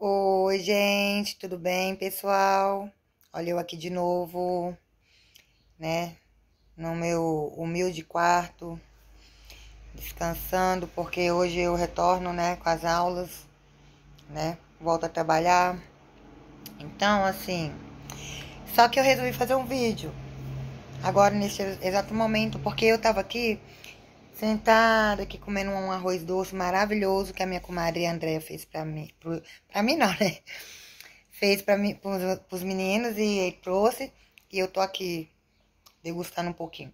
Oi, gente, tudo bem, pessoal? Olha eu aqui de novo, né? No meu humilde quarto, descansando, porque hoje eu retorno, né, com as aulas, né? Volto a trabalhar. Então, assim, só que eu resolvi fazer um vídeo agora nesse exato momento, porque eu tava aqui sentada aqui comendo um arroz doce maravilhoso que a minha comadre Andréia fez pra mim. Pra mim não, né? Fez pra mim, pros meninos e trouxe. E eu tô aqui degustando um pouquinho.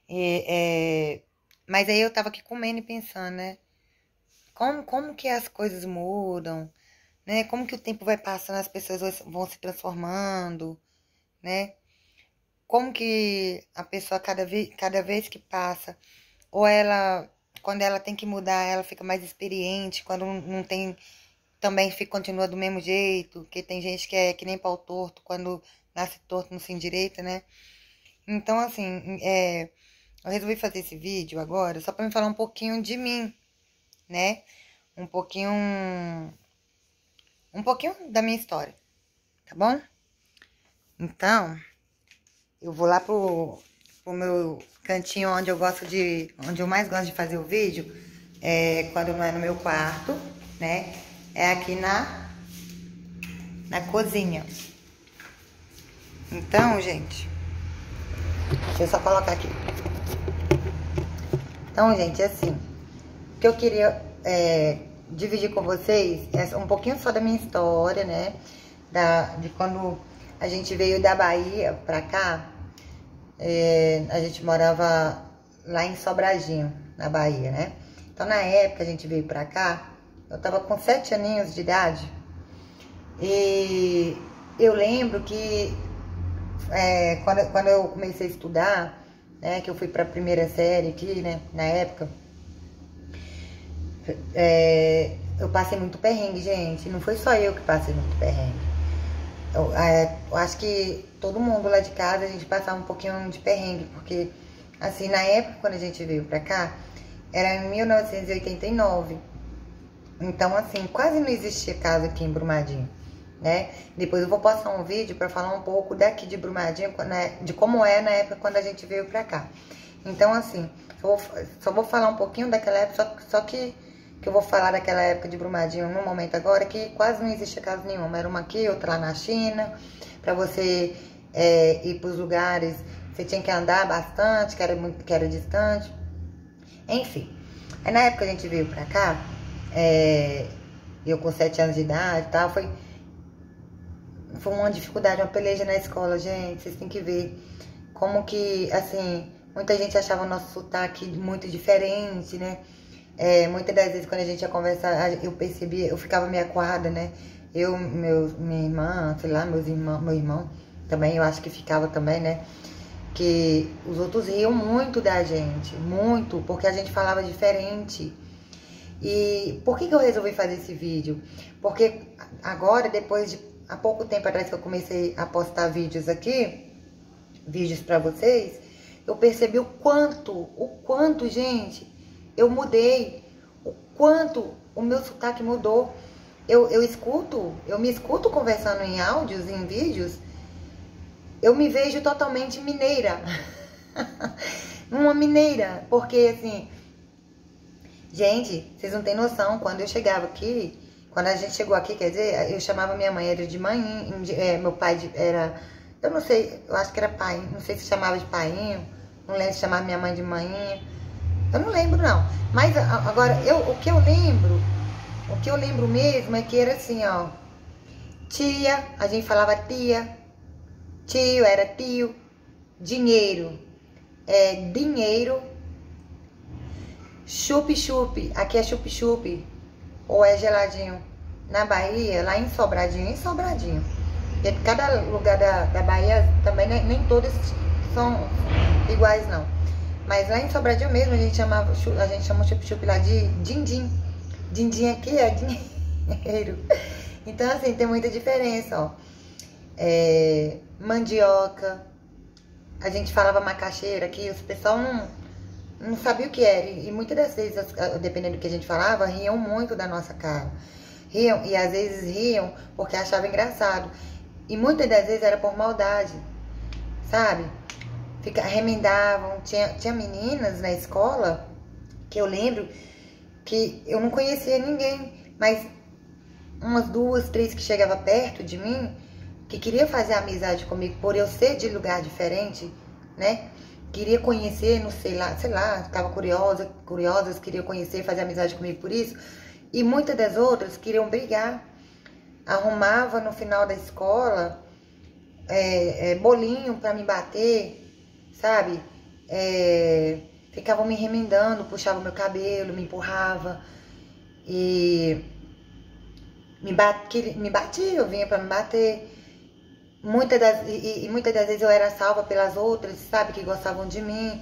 E, mas aí eu tava aqui comendo e pensando, né? Como que as coisas mudam, né? Como que o tempo vai passando, as pessoas vão se transformando, né? Como que a pessoa, cada vez que passa, ou ela, quando ela tem que mudar, ela fica mais experiente, quando não tem, também continua do mesmo jeito, que tem gente que é que nem pau torto, quando nasce torto não se endireita, né? Então, assim, eu resolvi fazer esse vídeo agora só pra me falar um pouquinho de mim, né? Um pouquinho, um pouquinho da minha história, tá bom? Então, eu vou lá pro meu cantinho onde eu mais gosto de fazer o vídeo, quando não é no meu quarto, né? É aqui na cozinha. Então, gente, deixa eu só colocar aqui. Então, gente, assim, o que eu queria dividir com vocês é um pouquinho só da minha história, né? De quando a gente veio da Bahia pra cá. A gente morava lá em Sobradinho, na Bahia, né? Então, na época a gente veio pra cá, eu tava com 7 aninhos de idade. E eu lembro que quando eu comecei a estudar, né, que eu fui pra primeira série aqui, né, na época, eu passei muito perrengue, gente. Não foi só eu que passei muito perrengue. Eu acho que todo mundo lá de casa, a gente passava um pouquinho de perrengue, porque, assim, na época, quando a gente veio pra cá, era em 1989. Então, assim, quase não existia casa aqui em Brumadinho, né? Depois eu vou postar um vídeo pra falar um pouco daqui de Brumadinho, né, de como é na época quando a gente veio pra cá. Então, assim, só vou falar um pouquinho daquela época, só que eu vou falar daquela época de Brumadinho no momento agora, que quase não existia casa nenhuma. Era uma aqui, outra lá na China. Pra você ir pros lugares, você tinha que andar bastante, que era distante. Enfim. Aí na época a gente veio pra cá, eu com 7 anos de idade e tal, foi uma dificuldade, uma peleja na escola, gente. Vocês têm que ver como que, assim, muita gente achava o nosso sotaque muito diferente, né? Muitas das vezes quando a gente ia conversar, eu percebia, eu ficava meio acuada, né? Minha irmã, sei lá, meu irmão também, eu acho que ficava também, né? Que os outros riam muito da gente, muito, porque a gente falava diferente. E por que eu resolvi fazer esse vídeo? Porque agora, há pouco tempo atrás que eu comecei a postar vídeos aqui, vídeos pra vocês, eu percebi o quanto, gente, eu mudei, o quanto o meu sotaque mudou. Eu me escuto conversando em áudios, em vídeos, eu me vejo totalmente mineira. Uma mineira, porque assim, gente, vocês não têm noção, quando eu chegava aqui, quando a gente chegou aqui, quer dizer, eu chamava minha mãe, era de mãe, meu pai era, eu não sei, eu acho que era pai, não sei se chamava de painho, não lembro se chamava minha mãe de manhinha. Eu não lembro, não. Mas agora, o que eu lembro mesmo é que era assim, ó. Tia, a gente falava tia. Tio era tio. Dinheiro dinheiro. Chup-chup, aqui é chup-chup. Ou é geladinho. Na Bahia, lá em Sobradinho. Porque cada lugar da Bahia também, nem todos são iguais, não. Mas lá em Sobradinho mesmo, a gente chama o chup-chup lá de din-din. Din-din aqui é dinheiro. Então, assim, tem muita diferença, ó. Mandioca. A gente falava macaxeira aqui, o pessoal não sabia o que era. E muitas das vezes, dependendo do que a gente falava, riam muito da nossa cara. Riam, e às vezes riam porque achavam engraçado. E muitas das vezes era por maldade, sabe? Remendavam. Tinha meninas na escola que eu lembro que eu não conhecia ninguém, mas umas 2, 3 que chegavam perto de mim, que queria fazer amizade comigo por eu ser de lugar diferente, né? Queria conhecer, não sei lá, ficava curiosas, queriam conhecer, fazer amizade comigo por isso. E muitas das outras queriam brigar. Arrumava no final da escola bolinho pra me bater, sabe? Ficavam me remendando, puxavam meu cabelo, me empurrava e me batiam, vinha pra me bater. Muitas das vezes eu era salva pelas outras, sabe, que gostavam de mim.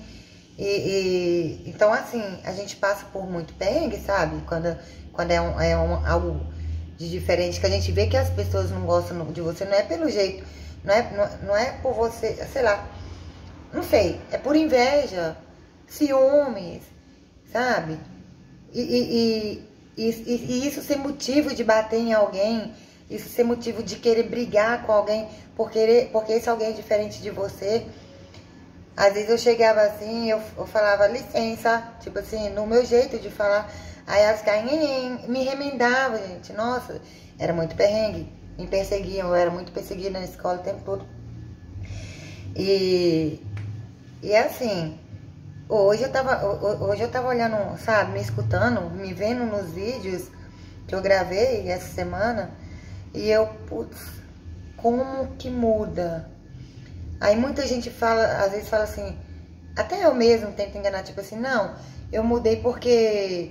Então, assim, a gente passa por muito perrengue, sabe? Quando algo de diferente, que a gente vê que as pessoas não gostam de você, não é pelo jeito, não é por você, sei lá, não sei, é por inveja, ciúmes, sabe? E isso ser motivo de bater em alguém, isso ser motivo de querer brigar com alguém, porque esse alguém é diferente de você. Às vezes eu chegava assim, eu falava licença, tipo assim, no meu jeito de falar. Aí elas caíam, me remendavam, gente. Nossa, era muito perrengue. Me perseguiam, eu era muito perseguida na escola o tempo todo. E assim, hoje eu tava olhando, sabe, me escutando, me vendo nos vídeos que eu gravei essa semana. E eu, putz, como que muda? Aí muita gente às vezes fala assim, até eu mesmo tento enganar, tipo assim, não, eu mudei porque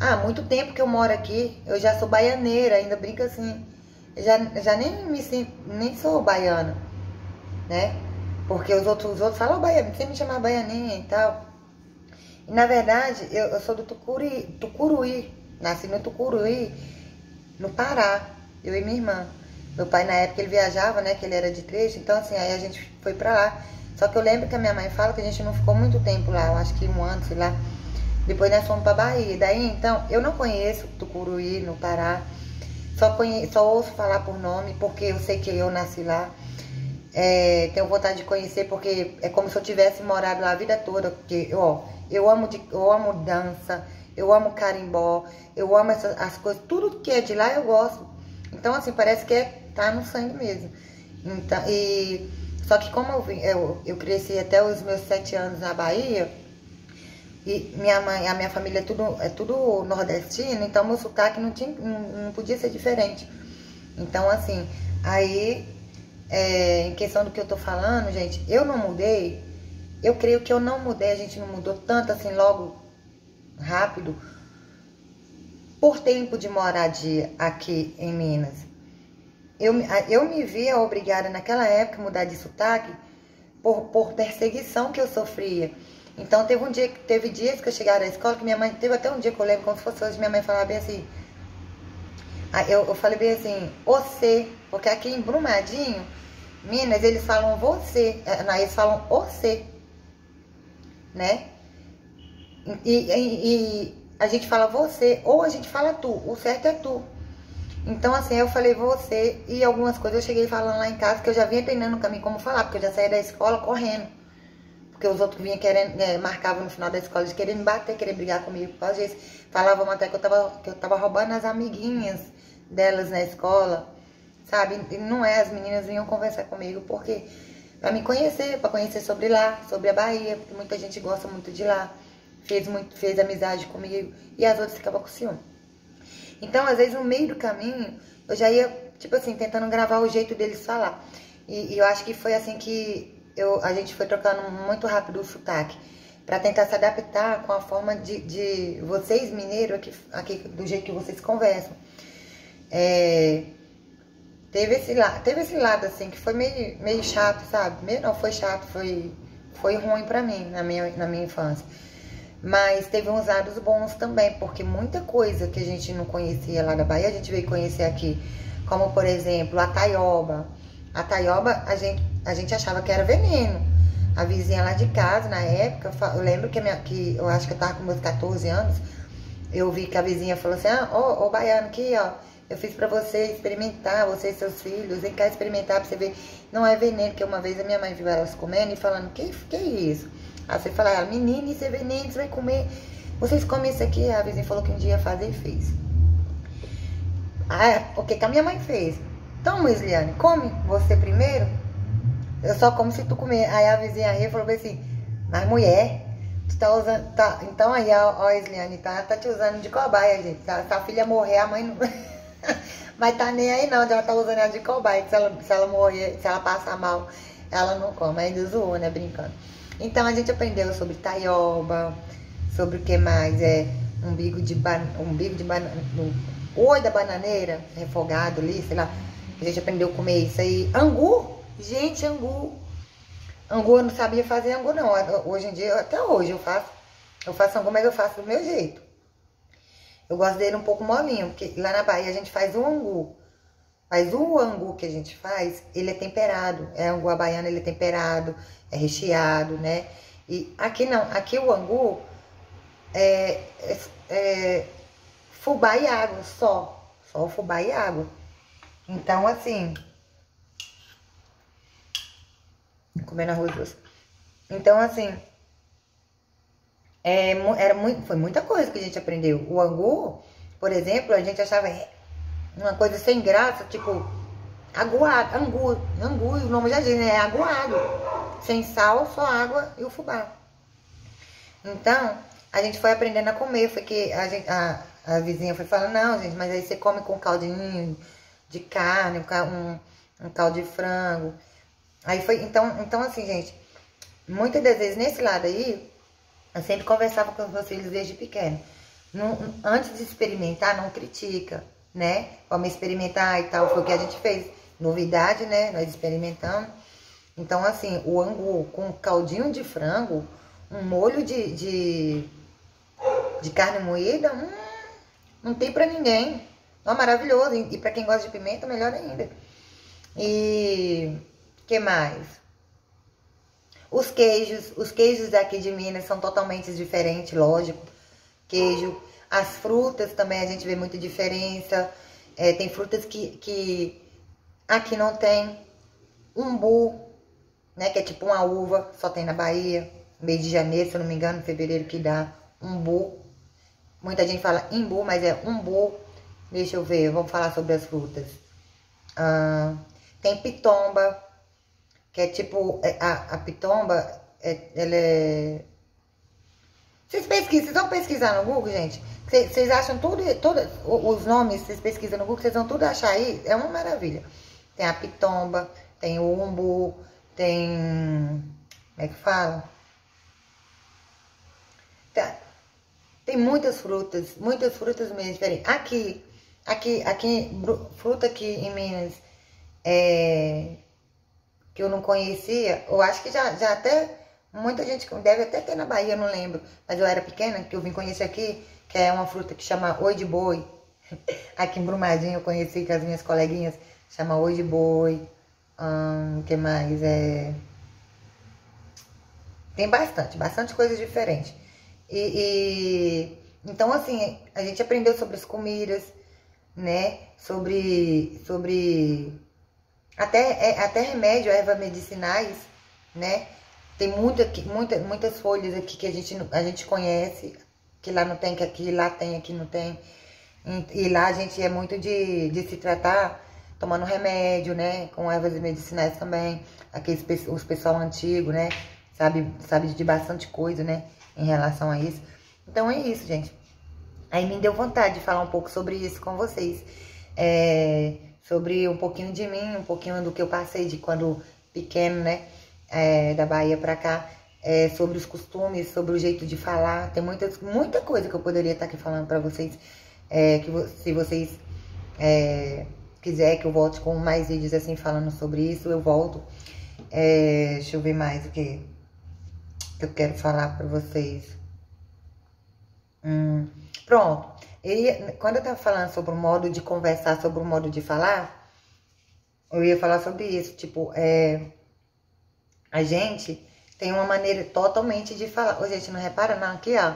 há muito tempo que eu moro aqui, eu já sou baianeira, ainda brinco assim, já nem sou baiana, né? Porque os outros falam, oh, baiana, você me chama baianinha e tal. E na verdade, eu sou do Tucuruí, nasci no Tucuruí, no Pará, eu e minha irmã. Meu pai, na época, ele viajava, né, que ele era de trecho, então assim, aí a gente foi pra lá. Só que eu lembro que a minha mãe fala que a gente não ficou muito tempo lá, eu acho que 1 ano, sei lá. Depois nós fomos pra Bahia. Daí, então, eu não conheço Tucuruí, no Pará. Só ouço falar por nome, porque eu sei que eu nasci lá. Tenho vontade de conhecer, porque é como se eu tivesse morado lá a vida toda. Porque, eu amo dança, eu amo carimbó, eu amo as coisas, tudo que é de lá eu gosto. Então, assim, parece que tá no sangue mesmo. Então, só que como eu cresci até os meus 7 anos na Bahia, e a minha família é tudo nordestina, então meu sotaque não podia ser diferente. Então, assim, aí, em questão do que eu tô falando, gente, eu não mudei, eu creio que eu não mudei, a gente não mudou tanto assim logo, rápido, por tempo de moradia aqui em Minas. Eu me via obrigada naquela época a mudar de sotaque por perseguição que eu sofria. Então teve dias que eu chegava na escola que minha mãe, teve até um dia que eu lembro como se fosse hoje, minha mãe falava bem assim, eu falei bem assim, você, porque aqui em Brumadinho, Minas, eles falam você, não, eles falam você, né? E a gente fala você, ou a gente fala tu, o certo é tu. Então, assim, eu falei você, e algumas coisas eu cheguei falando lá em casa, que eu já vinha treinando no caminho como falar, porque eu já saía da escola correndo. Porque os outros vinham querendo, marcavam no final da escola de querer me bater, querer brigar comigo por causa disso. Falavam até que eu tava roubando as amiguinhas delas na escola, sabe? E não as meninas vinham conversar comigo, porque pra me conhecer, pra conhecer sobre lá, sobre a Bahia, porque muita gente gosta muito de lá. Fez amizade comigo, e as outras ficavam com ciúme. Então, às vezes, no meio do caminho, eu já ia, tipo assim, tentando gravar o jeito deles falar. E eu acho que foi assim que a gente foi trocando muito rápido o sotaque, pra tentar se adaptar com a forma de vocês, mineiros, aqui do jeito que vocês conversam. Teve esse lado, assim, que foi meio chato, sabe? Não foi chato, foi ruim pra mim, na minha infância. Mas teve uns lados bons também, porque muita coisa que a gente não conhecia lá da Bahia, a gente veio conhecer aqui. Como, por exemplo, a taioba. A taioba, a gente achava que era veneno. A vizinha lá de casa, na época, eu lembro que eu acho que eu tava com meus 14 anos, eu vi que a vizinha falou assim, ô baiano, aqui, ó, eu fiz pra você experimentar, você e seus filhos, vem cá experimentar pra você ver. Não é veneno, que uma vez a minha mãe viu elas comendo e falando, que é isso? Aí você fala, menina, isso é veneno, você vai comer. Vocês comem isso aqui? A vizinha falou que um dia ia fazer e fez. O que a minha mãe fez? Toma, Isliane, come você primeiro. Eu só como se tu comer. Aí a vizinha riu e falou assim, mas mulher, tu tá usando... Tá, então aí, ó, Isliane, tá te usando de cobaia, gente. Se a filha morrer, a mãe não... Mas tá nem aí não, ela tá usando ela de cobaia. Se ela morrer, se ela passar mal, ela não come. Ainda zoou, né, brincando. Então a gente aprendeu sobre taioba, sobre o que mais umbigo de banana, oi da bananeira, refogado ali, sei lá. A gente aprendeu a comer isso aí. Angu, gente, angu. Angu eu não sabia fazer angu não. Hoje em dia, até hoje eu faço angu, mas eu faço do meu jeito. Eu gosto dele um pouco molinho, porque lá na Bahia a gente faz o angu. Mas o angu que a gente faz, ele é temperado. Angu à baiana, ele é temperado, é recheado, né? E aqui não, aqui o angu é fubá e água, só o fubá e água. Então, assim, comendo arroz doce. Então, assim, foi muita coisa que a gente aprendeu. O angu, por exemplo, a gente achava uma coisa sem graça, tipo, aguado, angu, o nome já diz, né? É aguado. Sem sal, só água e o fubá. Então, a gente foi aprendendo a comer, foi que a vizinha foi falando, não, gente, mas aí você come com caldinho de carne, um caldo de frango. Aí foi, então assim, gente, muitas das vezes nesse lado aí, eu sempre conversava com os meus filhos desde pequeno. Antes de experimentar, não critica, né? Vamos experimentar e tal, foi o que a gente fez. Novidade, né? Nós experimentamos. Então, assim, o angu com caldinho de frango, um molho de carne moída, não tem pra ninguém. É maravilhoso. E pra quem gosta de pimenta, melhor ainda. E que mais? Os queijos daqui de Minas são totalmente diferentes, lógico. Queijo. As frutas também a gente vê muita diferença. Tem frutas que aqui não tem. Umbu, né? Que é tipo uma uva, só tem na Bahia. Mês de janeiro, se eu não me engano, fevereiro que dá umbu. Muita gente fala imbu, mas é umbu. Deixa eu ver, vamos falar sobre as frutas. Tem pitomba, que é tipo, a pitomba, ela é... Vocês vão pesquisar no Google, gente? Vocês acham todos os nomes, vocês pesquisam no Google, vocês vão tudo achar aí, é uma maravilha. Tem a pitomba, tem o umbu, tem... Como é que fala? Tem muitas frutas mesmo diferentes. Aqui, fruta aqui em Minas, que eu não conhecia, eu acho que já até, muita gente deve até ter na Bahia, eu não lembro, mas eu era pequena, que eu vim conhecer aqui, que é uma fruta que chama oi de boi. Aqui em Brumadinho eu conheci com as minhas coleguinhas, chama oi de boi. O que mais? Tem bastante coisas diferentes. Então, assim, a gente aprendeu sobre as comidas, né? Sobre até remédio, ervas medicinais, né? Tem muitas folhas aqui que a gente conhece, que lá não tem, que aqui lá tem, aqui não tem. E lá a gente é muito de se tratar tomando remédio, né? Com ervas medicinais também. Os pessoal antigo, né? Sabe de bastante coisa, né? Em relação a isso. Então é isso, gente. Aí me deu vontade de falar um pouco sobre isso com vocês. Sobre um pouquinho de mim, um pouquinho do que eu passei de quando pequeno, né? Da Bahia pra cá. Sobre os costumes, sobre o jeito de falar. Tem muita coisa que eu poderia estar aqui falando pra vocês. Se vocês quiser que eu volte com mais vídeos assim falando sobre isso, eu volto. Deixa eu ver mais o que eu quero falar pra vocês. Pronto. Quando eu tava falando sobre o modo de conversar, sobre o modo de falar, eu ia falar sobre isso. Tipo, a gente tem uma maneira totalmente de falar. Ô, gente, não repara não aqui, ó.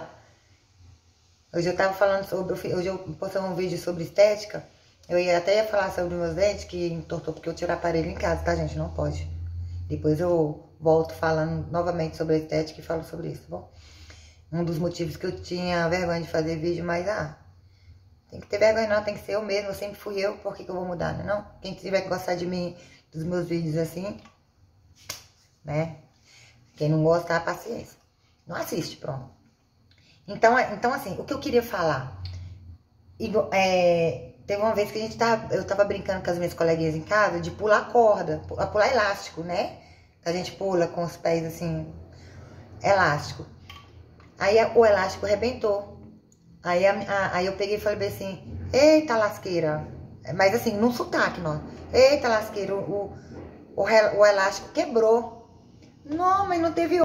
Hoje eu tava falando sobre, hoje eu postei um vídeo sobre estética. Eu ia falar sobre meus dentes, que entortou porque eu tiro o aparelho em casa, tá, gente? Não pode. Depois eu volto falando novamente sobre a estética e falo sobre isso, tá bom? Um dos motivos que eu tinha vergonha de fazer vídeo, mas tem que ter vergonha não, tem que ser eu mesmo, eu sempre fui eu, por que eu vou mudar, né? Não? Quem tiver que gostar de mim, dos meus vídeos assim, né? Quem não gosta, paciência. Não assiste, pronto. Então assim, o que eu queria falar? Teve uma vez que eu tava brincando com as minhas coleguinhas em casa de pular corda, pular elástico, né? A gente pula com os pés assim, elástico. Aí o elástico arrebentou. Aí eu peguei e falei assim, eita lasqueira. Mas assim, num sotaque, não. Eita lasqueira, o elástico quebrou. Não, mas não teve